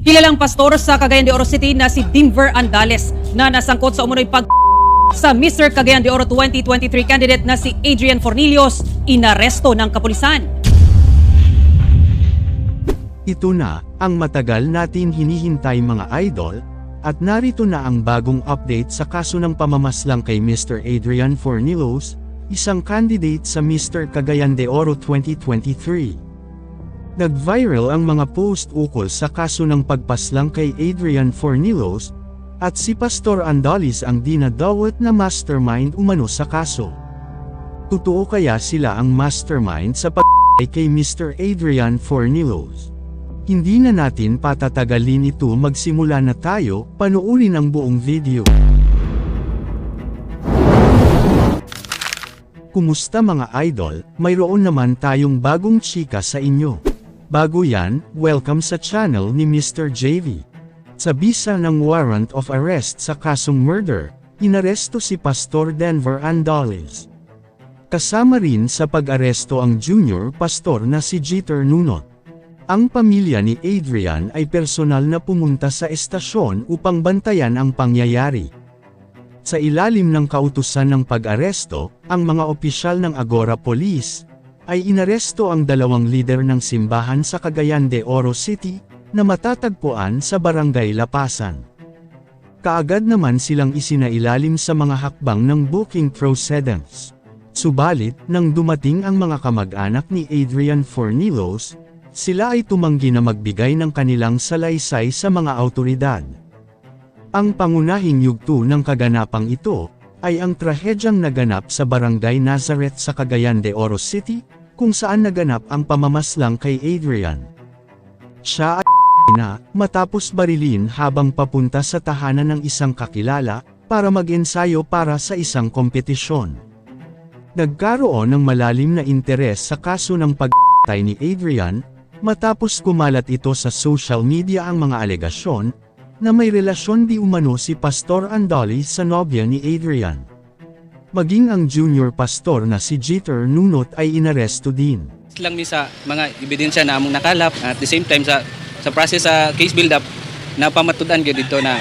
Kilalang pastor sa Cagayan de Oro City na si Denver Andales na nasangkot sa umunoy sa Mr. Cagayan de Oro 2023 candidate na si Adrian Fornillos, inaresto ng kapulisan. Ito na ang matagal natin hinihintay mga idol, at narito na ang bagong update sa kaso ng pamamaslang kay Mr. Adrian Fornillos, isang candidate sa Mr. Cagayan de Oro 2023. Nag-viral ang mga post ukol sa kaso ng pagpaslang kay Adrian Fornillos, at si Pastor Andales ang dinadawat na mastermind umano sa kaso. Totoo kaya sila ang mastermind sa pag-ay kay Mr. Adrian Fornillos? Hindi na natin patatagalin ito, magsimula na tayo, panoorin ang buong video. Kumusta mga idol, mayroon naman tayong bagong chika sa inyo. Bago yan, welcome sa channel ni Mr. JV. Sa bisa ng warrant of arrest sa kasong murder, inaresto si Pastor Denver Andales. Kasama rin sa pag-aresto ang junior pastor na si Jeter Nunot. Ang pamilya ni Adrian ay personal na pumunta sa estasyon upang bantayan ang pangyayari. Sa ilalim ng kautusan ng pag-aresto, ang mga opisyal ng Agora Police ay inaresto ang dalawang lider ng simbahan sa Cagayan de Oro City na matatagpuan sa Barangay Lapasan. Kaagad naman silang isinailalim sa mga hakbang ng booking proceedings. Subalit, nang dumating ang mga kamag-anak ni Adrian Fornillos, sila ay tumanggi na magbigay ng kanilang salaysay sa mga awtoridad. Ang pangunahing yugto ng kaganapang ito ay ang trahedyang naganap sa Barangay Nazareth sa Cagayan de Oro City, kung saan naganap ang pamamaslang kay Adrian. Siya ay na matapos barilin habang papunta sa tahanan ng isang kakilala para mag-ensayo para sa isang kompetisyon. Nagkaroon ng malalim na interes sa kaso ng pag-tay ni Adrian, matapos kumalat ito sa social media ang mga alegasyon na may relasyon di umano si Pastor Andales sa nobya ni Adrian. Maging ang junior pastor na si Jeter Nunot ay inaresto din. Lang mi sa mga ebidensya na among nakalap, at the same time sa process sa case build-up, napamatudan gyud dito na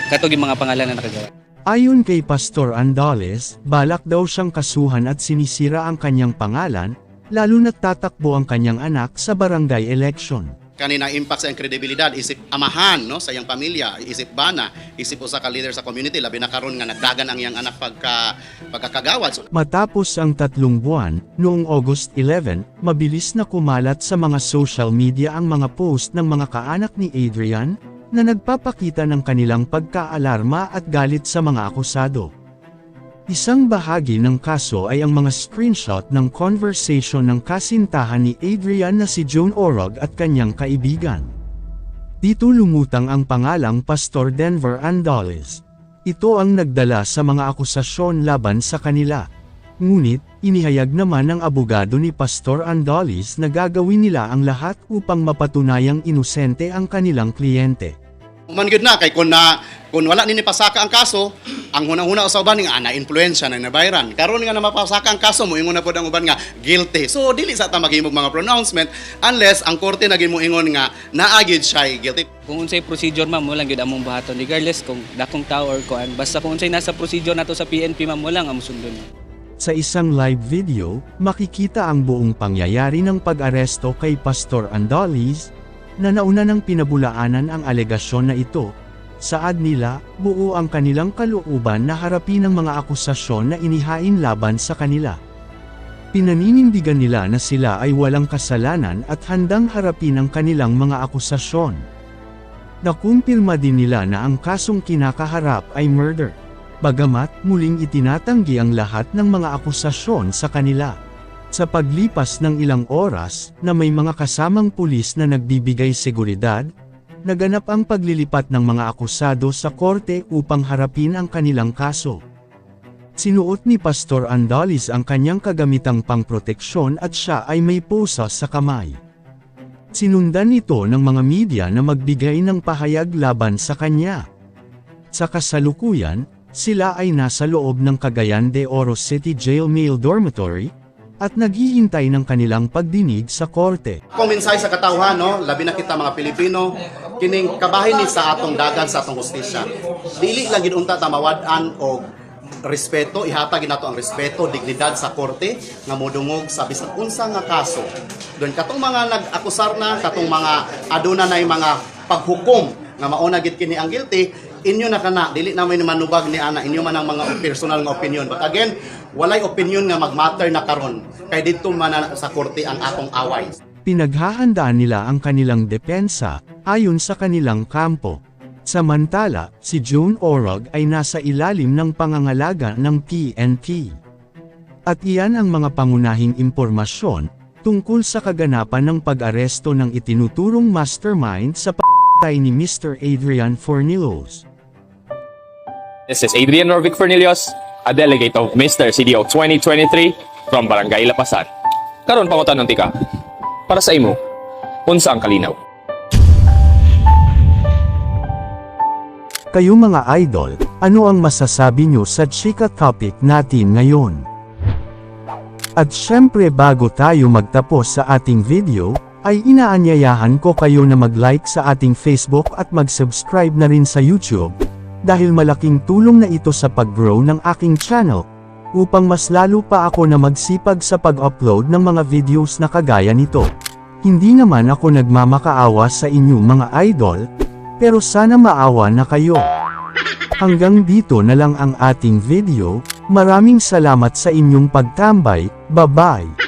katog yung mga pangalan na nakagawa. Ayon kay Pastor Andales, balak daw siyang kasuhan at sinisira ang kanyang pangalan, lalo na't tatakbo ang kanyang anak sa barangay election. Kanina impact sa iyang kredibilidad, isip amahan no sa iyang pamilya, isip bana, isip usa ka leader sa community, labi na karon nga nagdagan ang iyang anak pagkakagawad. So, matapos ang 3 buwan, noong August 11, mabilis na kumalat sa mga social media ang mga post ng mga kaanak ni Adrian, na nagpapakita ng kanilang pagkaalarma at galit sa mga akusado. Isang bahagi ng kaso ay ang mga screenshot ng conversation ng kasintahan ni Adrian na si Joan Orog at kanyang kaibigan. Dito lumutang ang pangalang Pastor Denver Andales. Ito ang nagdala sa mga akusasyon laban sa kanila. Ngunit, inihayag naman ng abogado ni Pastor Andales na gagawin nila ang lahat upang mapatunayang inosente ang kanilang kliyente. man gyud na kay kung wala nini pasaka ang kaso, ang hunang-huna sa uban nga na-influensya na nabayran. Karon nga na mapasaka ang kaso mo ingon na pod ang uban nga guilty. So dili sa ta maghimog mga pronouncement unless ang korte naging mo ingon nga naa gyud siya guilty. Kung unsay procedure ma'am, mo lang gyud among buhaton regardless kung dakong tao or kuan. Basta kung unsay nasa procedure nato sa PNP ma'am, mo lang ang sundon. Sa isang live video, makikita ang buong pangyayari ng pag-aresto kay Pastor Andales, na nauna ng pinabulaanan ang alegasyon na ito. Saad nila, buo ang kanilang kalooban na harapin ang mga akusasyon na inihain laban sa kanila. Pinaninindigan nila na sila ay walang kasalanan at handang harapin ang kanilang mga akusasyon. Nakumpirma din nila na ang kasong kinakaharap ay murder. Bagamat muling itinatanggi ang lahat ng mga akusasyon sa kanila. Sa paglipas ng ilang oras, na may mga kasamang pulis na nagbibigay seguridad, naganap ang paglilipat ng mga akusado sa korte upang harapin ang kanilang kaso. Sinuot ni Pastor Andales ang kanyang kagamitang pangproteksyon at siya ay may posa sa kamay. Sinundan ito ng mga media na magbigay ng pahayag laban sa kanya. Sa kasalukuyan, sila ay nasa loob ng Cagayan de Oro City Jail Male Dormitory, at naghihintay ng kanilang pagdinig sa korte. Kung minsay sa katawhan, no, labi na kita mga Pilipino, kining kabahin ni sa atong dagan sa atong hustisya. Dili lang gid unta ta mawad-an og respeto, ihatag nato ang respeto, dignidad sa korte nga modungog sa bisan unsa nga kaso. Doon katong mga nag-akusar na, katong mga aduna na mga paghukom nga mauna gid kini ang guilty, inyo na kana, dili na may manubag ni ana, inyo man ang mga personal nga opinion. But again, walay opinion nga magmatter na karon kay didto man sa korte ang atong away. Pinaghahandaan nila ang kanilang depensa, ayon sa kanilang kampo. Samantala, si Joan Orog ay nasa ilalim ng pangangalaga ng PNP. At iyan ang mga pangunahing impormasyon tungkol sa kaganapan ng pag-aresto ng itinuturong mastermind sa pagpatay ni Mr. Adrian Fornillos. This is Adrian Norvic Fornillos, a delegate of Mr. CDO 2023 from Barangay Lapasan. Karon pangutan ng tika. Para sa imo, unsa ang kalinaw? Kayo mga idol, ano ang masasabi nyo sa chika topic natin ngayon? At syempre bago tayo magtapos sa ating video, ay inaanyayahan ko kayo na mag-like sa ating Facebook at mag-subscribe na rin sa YouTube, dahil malaking tulong na ito sa pag-grow ng aking channel, upang mas lalo pa ako na magsipag sa pag-upload ng mga videos na kagaya nito. Hindi naman ako nagmamakaawa sa inyo mga idol, pero sana maawa na kayo. Hanggang dito na lang ang ating video, maraming salamat sa inyong pagtambay, bye-bye!